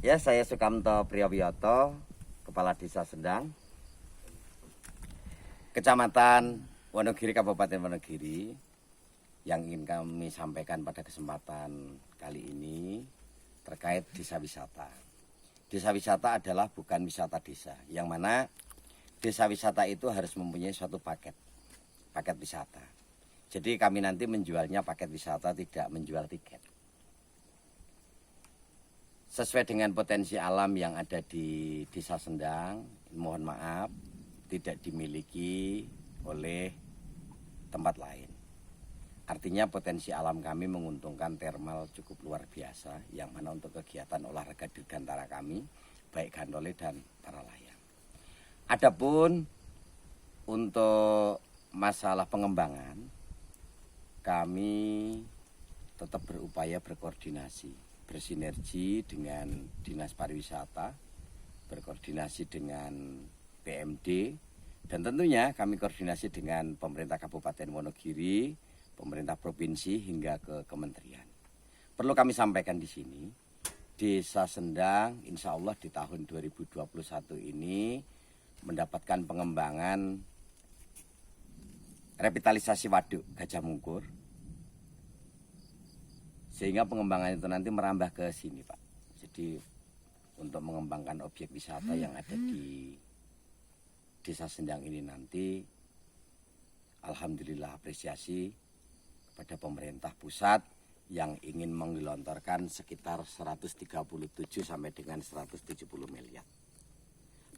Ya, saya Sukamto Priyowiyoto, Kepala Desa Sendang, Kecamatan Wonogiri, Kabupaten Wonogiri. Yang ingin kami sampaikan pada kesempatan kali ini terkait desa wisata. Desa wisata adalah bukan wisata desa, yang mana desa wisata itu harus mempunyai suatu paket wisata. Jadi kami nanti menjualnya paket wisata, tidak menjual tiket. Sesuai dengan potensi alam yang ada di Desa Sendang, mohon maaf, tidak dimiliki oleh tempat lain. Artinya potensi alam kami menguntungkan termal cukup luar biasa, yang mana untuk kegiatan olahraga dirgantara kami, baik gandole dan para layang. Adapun untuk masalah pengembangan, kami tetap berupaya berkoordinasi, bersinergi dengan Dinas Pariwisata, berkoordinasi dengan PMD, dan tentunya kami koordinasi dengan pemerintah Kabupaten Wonogiri, pemerintah provinsi hingga ke kementerian. Perlu kami sampaikan di sini, Desa Sendang insya Allah di tahun 2021 ini mendapatkan pengembangan revitalisasi waduk Gajah Mungkur, sehingga pengembangan itu nanti merambah ke sini, Pak. Jadi untuk mengembangkan objek wisata yang ada di Desa Sendang ini nanti, alhamdulillah apresiasi kepada pemerintah pusat yang ingin menggelontorkan sekitar 137 sampai dengan 170 miliar.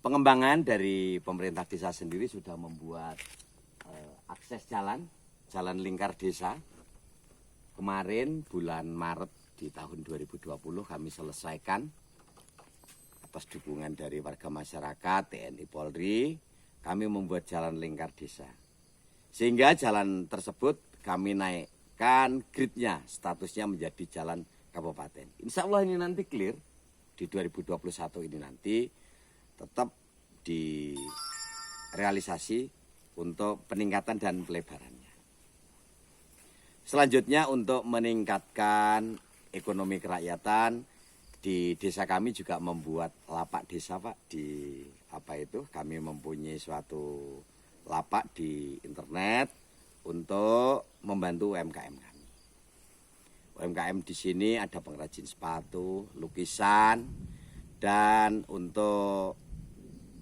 Pengembangan dari pemerintah desa sendiri sudah membuat akses jalan lingkar desa. Kemarin bulan Maret di tahun 2020 kami selesaikan atas dukungan dari warga masyarakat, TNI Polri, kami membuat jalan lingkar desa. Sehingga jalan tersebut kami naikkan gridnya, statusnya menjadi jalan kabupaten. Insya Allah ini nanti clear di 2021 ini nanti tetap direalisasi untuk peningkatan dan pelebarannya. Selanjutnya untuk meningkatkan ekonomi kerakyatan, di desa kami juga membuat lapak desa, Pak. Kami mempunyai suatu lapak di internet untuk membantu UMKM kami. UMKM di sini ada pengrajin sepatu, lukisan, dan untuk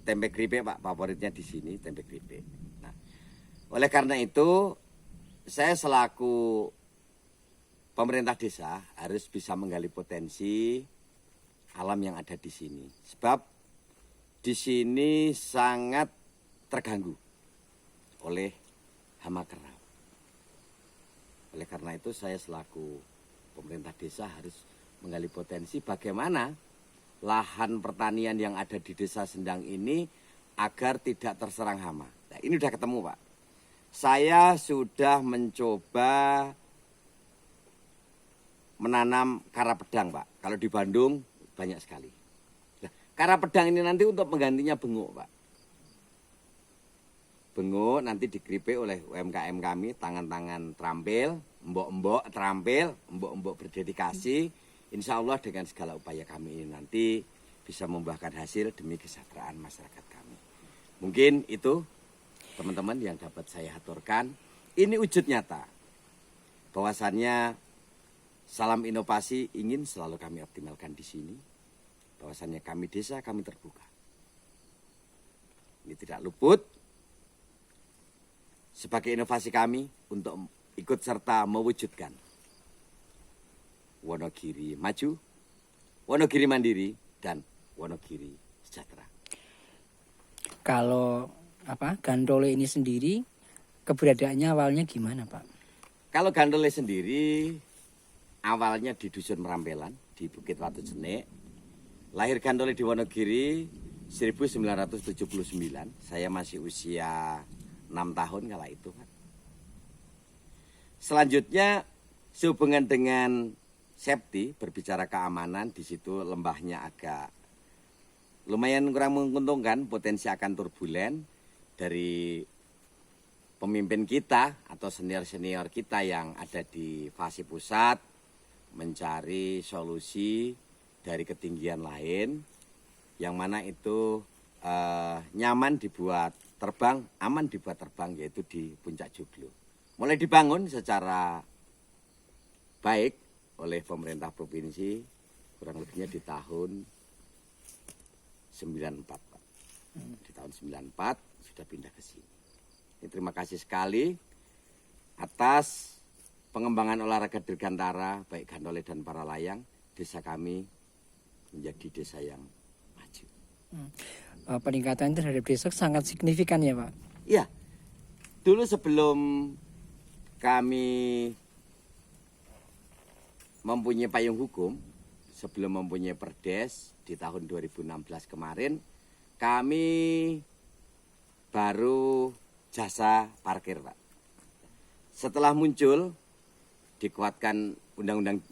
tempe keripik, Pak, favoritnya di sini tempe keripik. Nah, oleh karena itu saya selaku pemerintah desa harus bisa menggali potensi alam yang ada di sini. Sebab di sini sangat terganggu oleh hama kerap. Oleh karena itu saya selaku pemerintah desa harus menggali potensi bagaimana lahan pertanian yang ada di Desa Sendang ini agar tidak terserang hama. Nah, ini udah ketemu, Pak. Saya sudah mencoba menanam karapedang, Pak. Kalau di Bandung banyak sekali. Nah, karapedang ini nanti untuk menggantinya benguk, Pak. Benguk nanti dikeripik oleh UMKM kami, tangan-tangan terampil, embok-embok terampil, embok-embok berdedikasi. Insya Allah dengan segala upaya kami ini nanti bisa membuahkan hasil demi kesejahteraan masyarakat kami. Mungkin itu teman-teman yang dapat saya aturkan. Ini wujud nyata bahwasannya salam inovasi ingin selalu kami optimalkan di sini. Bahwasannya kami desa, kami terbuka. Ini tidak luput sebagai inovasi kami untuk ikut serta mewujudkan Wonogiri maju, Wonogiri mandiri, dan Wonogiri sejahtera. Kalau gandole ini sendiri keberadaannya awalnya gimana, Pak? Kalau gandole sendiri awalnya di Dusun Merampelan di Bukit Watu Jenik. Lahir gandole di Wonogiri 1979. Saya masih usia 6 tahun kala itu, Pak. Selanjutnya sehubungan dengan safety, berbicara keamanan, di situ lembahnya agak lumayan kurang menguntungkan, potensi akan turbulen. Dari pemimpin kita atau senior-senior kita yang ada di fase pusat mencari solusi dari ketinggian lain, yang mana itu nyaman dibuat terbang, aman dibuat terbang, yaitu di Puncak Joglo. Mulai dibangun secara baik oleh pemerintah provinsi, kurang lebihnya di tahun 94, Pak. Di tahun 94 sudah pindah ke sini. Ini terima kasih sekali atas pengembangan olahraga dirgantara, baik gandole dan para layang. Desa kami menjadi desa yang maju. Peningkatan terhadap desa sangat signifikan ya Pak? Iya, dulu sebelum kami mempunyai payung hukum, sebelum mempunyai perdes di tahun 2016 kemarin, kami baru jasa parkir, Pak. Setelah muncul, dikuatkan undang-undang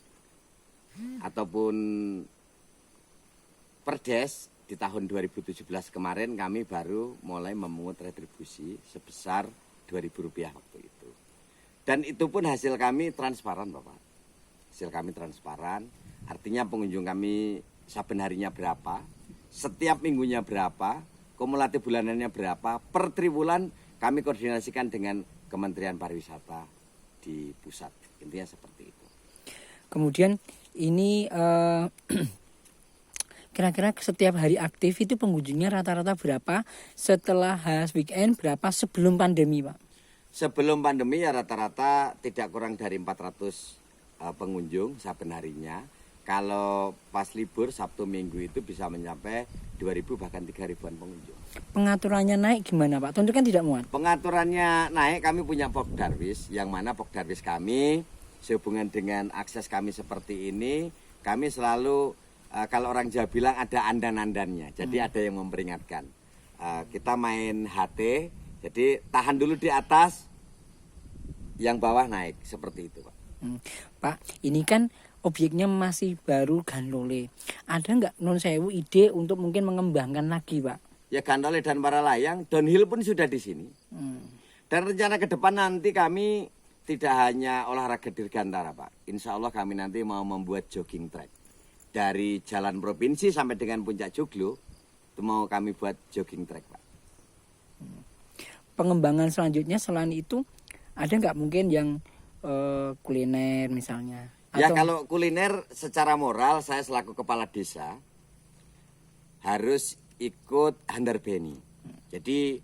ataupun perdes di tahun 2017 kemarin, kami baru mulai memungut retribusi sebesar Rp2.000 waktu itu. Dan itu pun hasil kami transparan, Bapak. Hasil kami transparan, artinya pengunjung kami saben harinya berapa, setiap minggunya berapa, kumulatif bulanannya berapa, per triwulan kami koordinasikan dengan Kementerian Pariwisata di pusat. Intinya seperti itu. Kemudian ini kira-kira setiap hari aktif itu pengunjungnya rata-rata berapa, setelah weekend berapa, sebelum pandemi Pak? Sebelum pandemi ya rata-rata tidak kurang dari 400 pengunjung saben harinya. Kalau pas libur Sabtu Minggu itu bisa mencapai 2.000 bahkan 3.000-an pengunjung. Pengaturannya naik gimana Pak? Tentu kan tidak muat. Pengaturannya naik, kami punya Pokdarwis, yang mana Pokdarwis kami sehubungan dengan akses kami seperti ini, kami selalu kalau orang Jawa bilang ada andan-andannya. Jadi ada yang memperingatkan. Kita main HT, jadi tahan dulu di atas, yang bawah naik, seperti itu Pak. Pak, ini kan objeknya masih baru gandole. Ada nggak non sewu ide untuk mungkin mengembangkan lagi, Pak? Ya gandole dan para layang, downhill pun sudah di sini. Dan rencana ke depan nanti kami tidak hanya olahraga dirgantara, Pak. Insya Allah kami nanti mau membuat jogging track. Dari jalan provinsi sampai dengan Puncak Joglo, itu mau kami buat jogging track, Pak. Pengembangan selanjutnya selain itu, ada nggak mungkin yang kuliner misalnya? Ya kalau kuliner secara moral saya selaku kepala desa harus ikut handarbeni. Jadi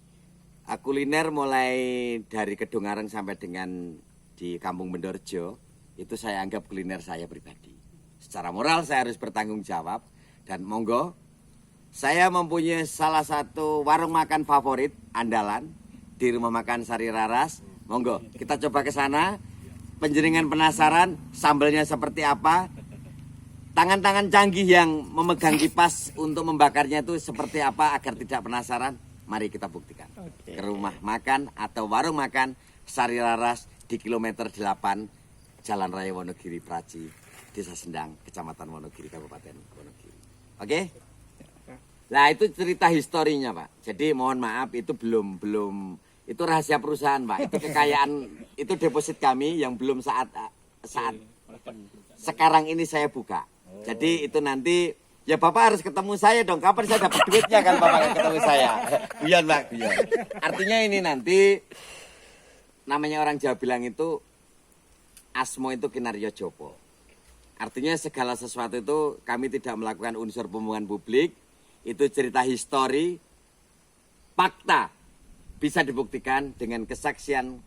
kuliner mulai dari Kedungaren sampai dengan di Kampung Bendorjo itu saya anggap kuliner saya pribadi. Secara moral saya harus bertanggung jawab dan monggo saya mempunyai salah satu warung makan favorit andalan di Rumah Makan Sari Raras. Monggo kita coba ke sana. Penjenengan penasaran sambelnya seperti apa? Tangan-tangan canggih yang memegang kipas untuk membakarnya itu seperti apa agar tidak penasaran? Mari kita buktikan. Ke rumah makan atau warung makan Sari Raras di kilometer 8 Jalan Raya Wonogiri Praci, Desa Sendang, Kecamatan Wonogiri, Kabupaten Wonogiri. Oke? Nah itu cerita historinya Pak. Jadi mohon maaf itu belum itu rahasia perusahaan Pak, itu kekayaan, itu deposit kami yang belum saat sekarang ini saya buka. Jadi itu nanti, ya Bapak harus ketemu saya dong, kapan saya dapat duitnya kan Bapak ketemu saya. Guyon Pak, guyon. Artinya ini nanti, namanya orang Jawa bilang itu, asmo itu kinaryo jopo. Artinya segala sesuatu itu kami tidak melakukan unsur pembohongan publik, itu cerita histori, fakta. Bisa dibuktikan dengan kesaksian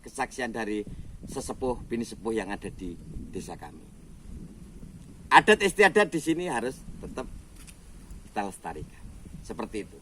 dari sesepuh bini sepuh yang ada di desa kami. Adat istiadat di sini harus tetap kita lestarikan. Seperti itu.